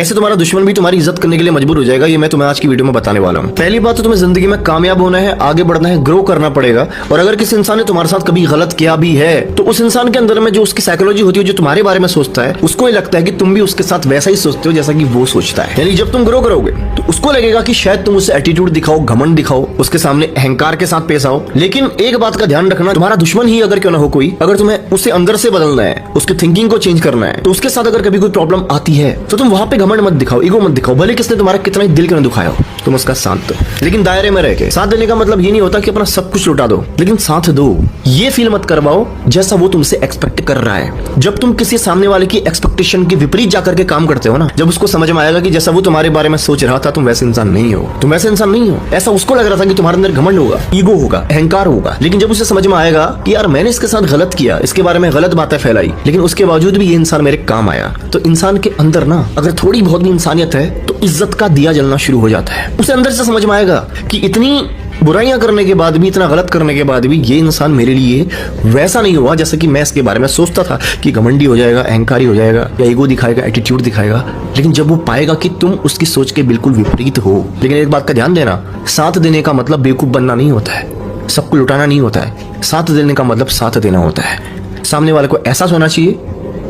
कैसे तुम्हारा दुश्मन भी तुम्हारी इज्जत करने के लिए मजबूर हो जाएगा, ये मैं तुम्हें आज की वीडियो में बताने वाला हूँ। पहली बात तो तुम्हें जिंदगी में कामयाब होना है, आगे बढ़ना है, ग्रो करना पड़ेगा। और अगर किसी इंसान ने तुम्हारे साथ कभी गलत किया भी है तो उस इंसान के अंदर में जो उसकी साइकोलॉजी होती है, जो तुम्हारे बारे में सोचता है, उसको ये लगता है कि तुम भी उसके साथ वैसा ही सोचते हो जैसा कि वो सोचता है। यानी जब तुम ग्रो करोगे तो उसको लगेगा कि शायद तुम उसे एटीट्यूड दिखाओ, घमंड दिखाओ, उसके सामने अहंकार के साथ पेश आओ। लेकिन एक बात का ध्यान रखना, तुम्हारा दुश्मन ही अगर क्यों ना हो कोई, अगर तुम्हें उसे अंदर से बदलना है, उसकी थिंकिंग को चेंज करना है, तो उसके साथ अगर कभी कोई प्रॉब्लम आती है तो तुम वहां पे घमंड मत दिखाओ, ईगो मत दिखाओ। भले किसने तुम्हारा कितना ही दिल क्यों ना दुखाया हो, तुम उसका साथ दो, लेकिन दायरे में रह के। साथ देने का मतलब ये नहीं होता कि अपना सब कुछ लुटा दो, लेकिन साथ दो। ये फील मत करवाओ जैसा वो तुमसे एक्सपेक्ट कर रहा है। जब तुम किसी सामने वाले की एक्सपेक्टेशन के विपरीत जाकर के काम करते हो ना, जब उसको समझ में आएगा कि जैसा वो तुम्हारे बारे में सोच रहा था तुम वैसे इंसान नहीं हो, तुम वैसे इंसान नहीं हो। ऐसा उसको लग रहा था कि तुम्हारे अंदर घमंड होगा, ईगो होगा, अहंकार होगा, लेकिन जब उसे समझ में आएगा कि यार मैंने इसके साथ गलत किया, इसके बारे में गलत बातें फैलाई, लेकिन उसके बावजूद भी ये इंसान मेरे काम आया, तो इंसान के अंदर ना अगर थोड़ी बहुत भी इंसानियत है तो इज्जत का दिया जलना शुरू हो जाता है। उसे अंदर से समझ में आएगा कि इतनी बुराइयां करने के बाद भी, इतना गलत करने के बाद भी ये इंसान मेरे लिए वैसा नहीं हुआ जैसा कि मैं इसके बारे में सोचता था कि घमंडी हो जाएगा, अहंकारी हो जाएगा, या ईगो दिखाएगा, एटीट्यूड दिखाएगा। लेकिन जब वो पाएगा कि तुम उसकी सोच के बिल्कुल विपरीत हो। लेकिन एक बात का ध्यान देना, साथ देने का मतलब बेवकूफ बनना नहीं होता है, सबको लुटाना नहीं होता है। साथ देने का मतलब साथ देना होता है। सामने वाले को एहसास होना चाहिए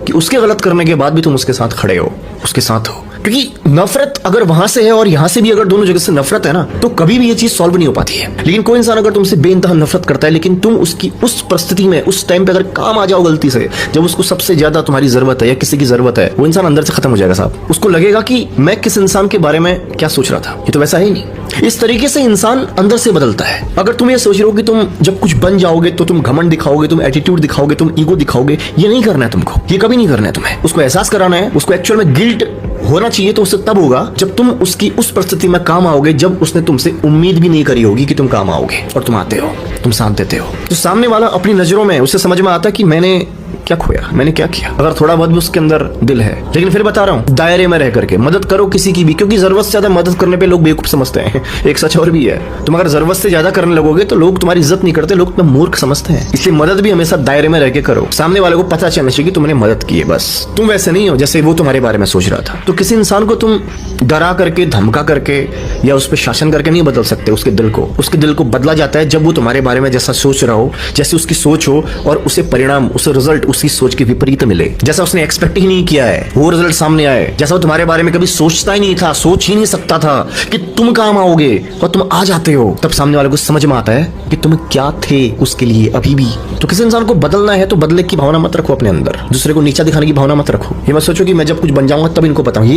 कि उसके गलत करने के बाद भी तुम उसके साथ खड़े हो, उसके साथ हो। क्योंकि नफरत अगर वहां से है और यहां से भी अगर दोनों जगह से नफरत है ना, तो कभी भी ये चीज सॉल्व नहीं हो पाती है। लेकिन कोई इंसान अगर तुमसे बेइंतहा नफरत करता है, लेकिन तुम उसकी उस परिस्थिति में, उस टाइम पे अगर काम आ जाओ गलती से, जब उसको सबसे ज्यादा तुम्हारी जरूरत है या किसी की जरूरत है, वो इंसान अंदर से खत्म हो जाएगा साहब। उसको लगेगा कि मैं किस इंसान के बारे में क्या सोच रहा था, ये तो वैसा है ही नहीं। इस तरीके से इंसान अंदर से बदलता है। अगर तुम ये सोच रहे हो कि तुम जब कुछ बन जाओगे तो तुम घमंड दिखाओगे, तुम एटीट्यूड दिखाओगे, तुम ईगो दिखाओगे, ये नहीं करना है तुमको, ये कभी नहीं करना है तुम्हें। उसको एहसास कराना है, उसको एक्चुअल में गिल्ट होना चाहिए तो उससे तब होगा जब तुम उसकी उस परिस्थिति में काम आओगे, जब उसने तुमसे उम्मीद भी नहीं करी होगी कि तुम काम आओगे, और तुम आते हो, तुम साथ देते हो। तो सामने वाला अपनी नजरों में, उसे समझ में आता है कि मैंने क्या खोया, मैंने क्या किया। अगर थोड़ा बहुत भी उसके अंदर दिल है, लेकिन फिर बता रहा हूँ, दायरे में रह करके मदद करो किसी की भी, क्योंकि जरूरत से ज्यादा मदद करने पे लोग बेवकूफ समझते हैं। एक सच और भी है, तुम अगर जरूरत से ज्यादा करने लगोगे तो लोग तुम्हारी इज्जत नहीं करते, लोग तुम्हें मूर्ख समझते हैं। इसलिए मदद भी हमेशा दायरे में रह के करो। सामने वाले को पता चलना चाहिए कि तुमने मदद की है, बस तुम वैसे नहीं हो जैसे वो तुम्हारे बारे में सोच रहा था। तो किसी इंसान को तुम डरा करके, धमका करके या उस पर शासन करके नहीं बदल सकते उसके दिल को। उसके दिल को बदला जाता है जब वो तुम्हारे बारे में जैसा सोच रहा हो, जैसे उसकी सोच हो, और उसे परिणाम, उसे रिजल्ट उसकी सोच के विपरीत मिले, जैसा उसने एक्सपेक्ट ही नहीं किया है, वो रिजल्ट सामने आए। जैसा वो तुम्हारे बारे में कभी सोचता ही नहीं था, सोच ही नहीं सकता था कि तुम काम आओगे, और तुम आ जाते हो, तब सामने वाले को समझ में आता है कि तुम क्या थे उसके लिए अभी भी। तो किसी इंसान को बदलना है तो बदले की भावना मत रखो अपने अंदर, दूसरे को नीचा दिखाने की भावना मत रखो। ये मत सोचो कि मैं जब कुछ बन जाऊंगा तब इनको बताऊं।